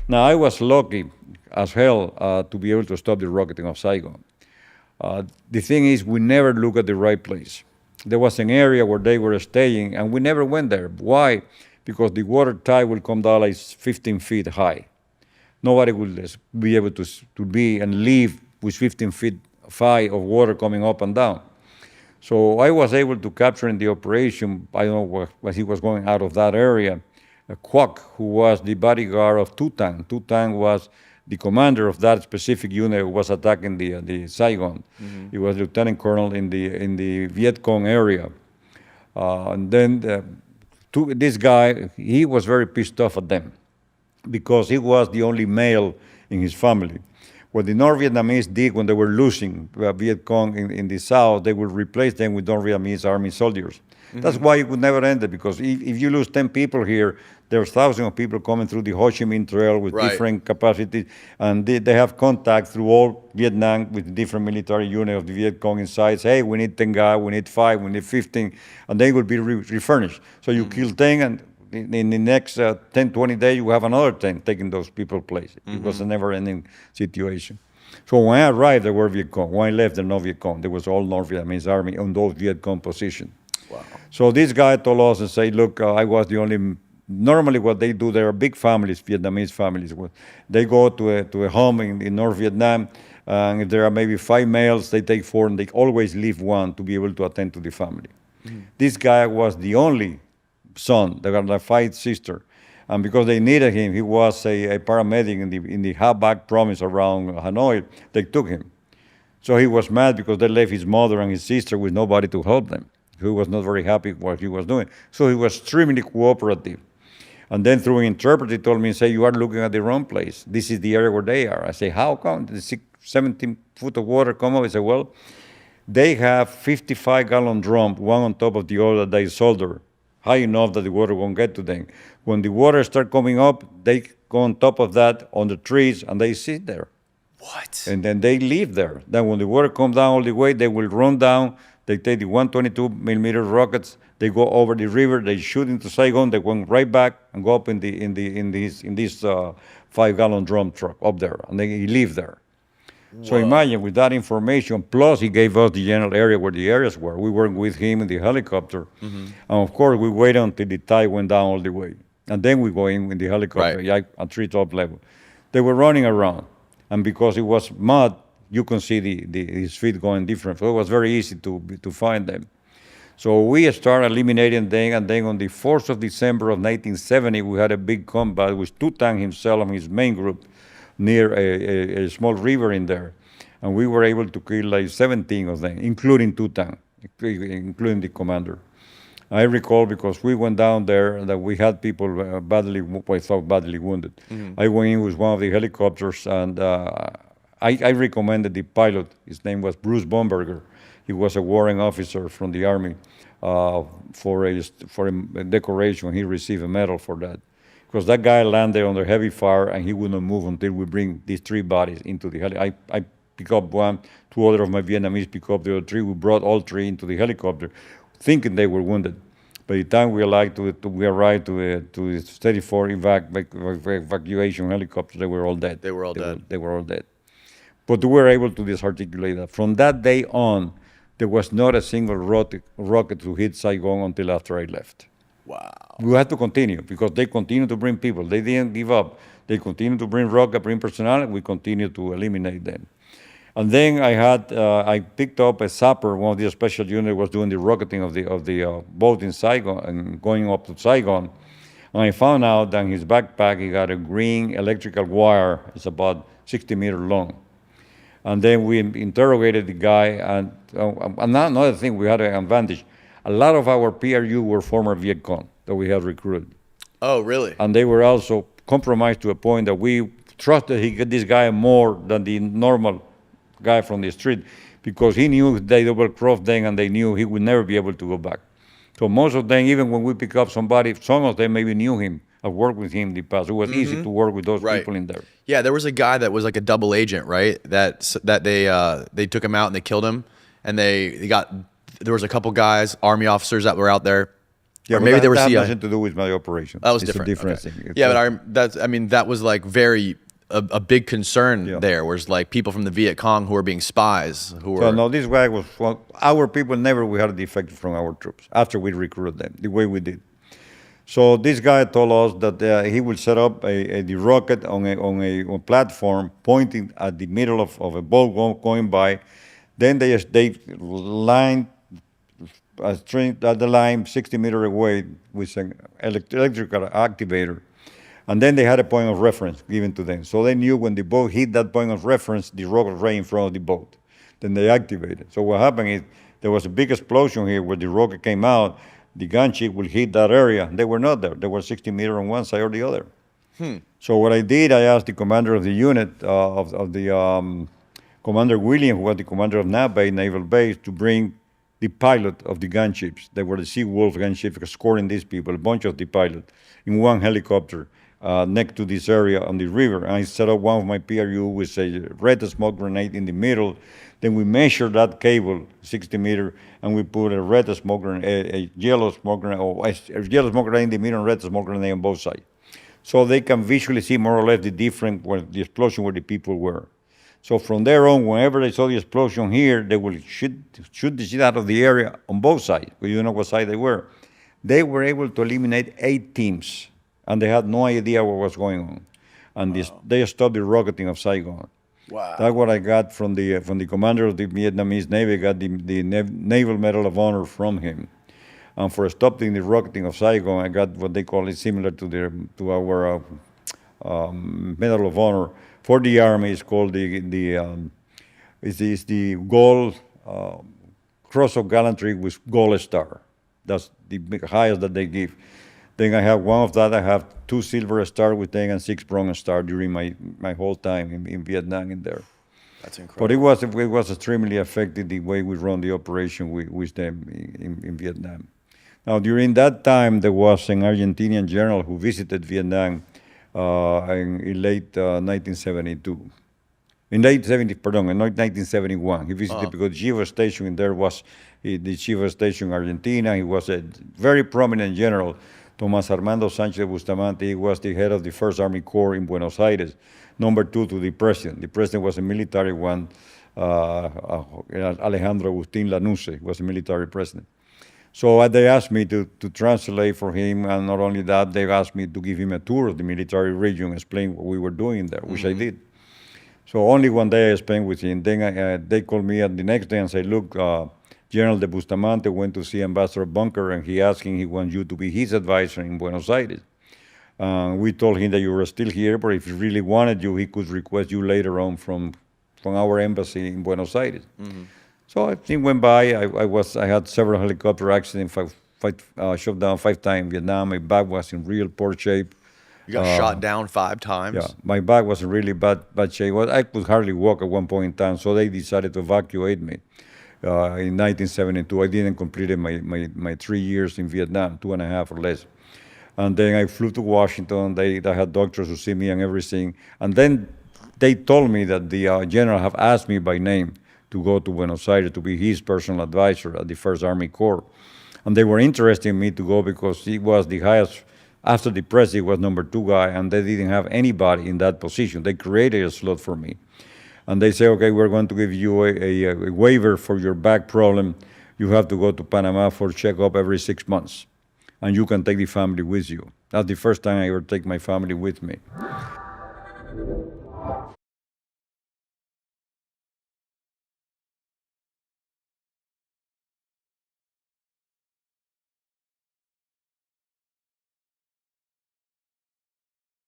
Now, I was lucky as hell to be able to stop the rocketing of Saigon. The thing is, we never look at the right place. There was an area where they were staying, and we never went there. Why? Because the water tide will come down like 15 feet high. Nobody will be able to be and live with 15 feet high of water coming up and down. So I was able to capture in the operation, I don't know when he was going out of that area, a Quack, who was the bodyguard of Tu Tang. Tu Tang was the commander of that specific unit who was attacking the Saigon. Mm-hmm. He was lieutenant colonel in the Viet Cong area. And then this guy, he was very pissed off at them because he was the only male in his family. What the North Vietnamese did when they were losing Viet Cong in the south, they would replace them with North Vietnamese army soldiers. Mm-hmm. That's why it would never end, because if you lose 10 people here, there's thousands of people coming through the Ho Chi Minh Trail with different capacities, and they have contact through all Vietnam with different military units of the Viet Cong inside. Hey, we need 10 guys, we need 5, we need 15, and they will be refurnished. So you kill 10, and in the next 10, 20 days, you have another 10 taking those people's place. Mm-hmm. It was a never-ending situation. So when I arrived, there were Viet Cong. When I left, there were no Viet Cong. There was all North Vietnamese army on those Viet Cong positions. Wow. So this guy told us and said, look, I was the only... Normally what they do, there are big families, Vietnamese families. They go to a home in North Vietnam, and if there are maybe 5 males, they take 4, and they always leave 1 to be able to attend to the family. Mm-hmm. This guy was the only son. They got a 5 sister, and because they needed him, he was a paramedic in the Ha Bac province around Hanoi. They took him, so he was mad because they left his mother and his sister with nobody to help them. He was not very happy with what he was doing, so he was extremely cooperative. And then through an interpreter, he told me, say, you are looking at the wrong place. This is the area where they are. I say, how come? The 17 foot of water come up? I said, well, they have 55-gallon drum, one on top of the other, that they solder high enough that the water won't get to them. When the water start coming up, they go on top of that on the trees, and they sit there. What? And then they live there. Then when the water comes down all the way, they will run down. They take the 122 millimeter rockets. They go over the river. They shoot into Saigon. They went right back and go up in this 5-gallon drum truck up there, and they live there. Whoa. So imagine with that information. Plus, he gave us the general area where the areas were. We were with him in the helicopter, and of course, we waited until the tide went down all the way, and then we go in with the helicopter at treetop level. They were running around, and because it was mud, you can see his feet going different. So it was very easy to find them. So we started eliminating them, and then on the 4th of December of 1970, we had a big combat with Tu Tang himself and his main group near a small river in there. And we were able to kill like 17 of them, including Tu Tang, including the commander. I recall because we went down there that we had people badly wounded. Mm-hmm. I went in with one of the helicopters, and I recommended the pilot. His name was Bruce Bomberger. He was a warrant officer from the Army. For a decoration, he received a medal for that. Because that guy landed under heavy fire, and he would not move until we bring these 3 bodies into the helicopter. I pick up 1, 2 other of my Vietnamese pick up the other 3. We brought all 3 into the helicopter, thinking they were wounded. By the time we arrived to the 34 evacuation helicopter, they were all dead. They were all dead. But we were able to disarticulate that. From that day on, there was not a single rocket to hit Saigon until after I left. Wow. We had to continue because they continued to bring people. They didn't give up. They continued to bring rocket, bring personnel, and we continued to eliminate them. And then I picked up a sapper. One of the special units was doing the rocketing of the boat in Saigon and going up to Saigon. And I found out that in his backpack he got a green electrical wire. It's about 60 meters long. And then we interrogated the guy, and another thing, we had an advantage. A lot of our PRU were former Viet Cong that we had recruited. Oh, really? And they were also compromised to a point that we trusted this guy more than the normal guy from the street, because he knew they double-crossed them, and they knew he would never be able to go back. So most of them, even when we pick up somebody, some of them maybe knew him. I worked with him in the past. It was easy to work with those people in there. Yeah, there was a guy that was like a double agent, right? That they took him out and they killed him, and there was a couple guys, Army officers that were out there, Yeah, or but maybe they were that had CIA. nothing to do with my operation. That was It's different. a different Okay. thing. Yeah, but that was like a big concern Yeah. there. Was like people from the Viet Cong who were being spies, who So were. no, this guy was, well, our people never we had defected from our troops after we recruited them, the way we did. So this guy told us that he will set up the rocket on a platform pointing at the middle of a boat going by. Then they lined a string at the line 60 meters away with an electrical activator. And then they had a point of reference given to them. So they knew when the boat hit that point of reference, the rocket right in front of the boat. Then they activated. So what happened is there was a big explosion here where the rocket came out. The gunship will hit that area. They were not there. They were 60 meters on one side or the other. So what I did, I asked the commander of the unit, Commander William, who was the commander of Napa Naval Base, to bring the pilot of the gunships. They were the Sea Wolf gunships escorting these people, a bunch of the pilots, in one helicopter next to this area on the river. And I set up one of my PRU with a red smoke grenade in the middle. Then we measured that cable, 60 meters, and we put a red smoke grenade, a yellow smoke grenade, or a yellow smoke grenade in the middle and red smoke grenade on both sides. So they can visually see more or less the difference where the explosion where the people were. So from there on, whenever they saw the explosion here, they will shoot the shit out of the area on both sides. We don't know what side they were. They were able to eliminate 8 teams, and they had no idea what was going on. And they stopped the rocketing of Saigon. Wow. That's what I got from the commander of the Vietnamese Navy. I got the Naval Medal of Honor from him. And for stopping the rocketing of Saigon, I got what they call it similar to our Medal of Honor. For the Army, it's called the Gold Cross of Gallantry with Gold Star. That's the highest that they give. Then I have one of that. I have 2 Silver Stars with them and 6 Bronze Stars during my whole time in Vietnam in there. That's incredible. But it was extremely effective the way we run the operation with them in Vietnam. Now, during that time, there was an Argentinian general who visited Vietnam in late 1972. In 1971. He visited because the chief of station in there was the chief of station in Argentina. He was a very prominent general, Tomás Armando Sánchez Bustamante. He was the head of the First Army Corps in Buenos Aires, number 2 to the president. The president was a military one, Alejandro Agustín Lanusse was a military president. So they asked me to translate for him, and not only that, they asked me to give him a tour of the military region, explain what we were doing there, which I did. So only one day I spent with him. Then they called me the next day and said, look, General de Bustamante went to see Ambassador Bunker, and he asked him he wants you to be his advisor in Buenos Aires. We told him that you were still here, but if he really wanted you, he could request you later on from our embassy in Buenos Aires. So I think went by. I had several helicopter accidents. Shot down 5 times in Vietnam. My back was in real poor shape. You got shot down 5 times. Yeah, my back was in really bad shape. Well, I could hardly walk at one point in time, so they decided to evacuate me in 1972. I didn't complete my 3 years in Vietnam, 2.5 or less. And then I flew to Washington. They had doctors who see me and everything. And then they told me that the general have asked me by name to go to Buenos Aires to be his personal advisor at the First Army Corps. And they were interested in me to go because he was the highest, after the president, he was number 2 guy, and they didn't have anybody in that position. They created a slot for me. And they say, okay, we're going to give you a waiver for your back problem. You have to go to Panama for checkup every 6 months. And you can take the family with you. That's the first time I ever take my family with me.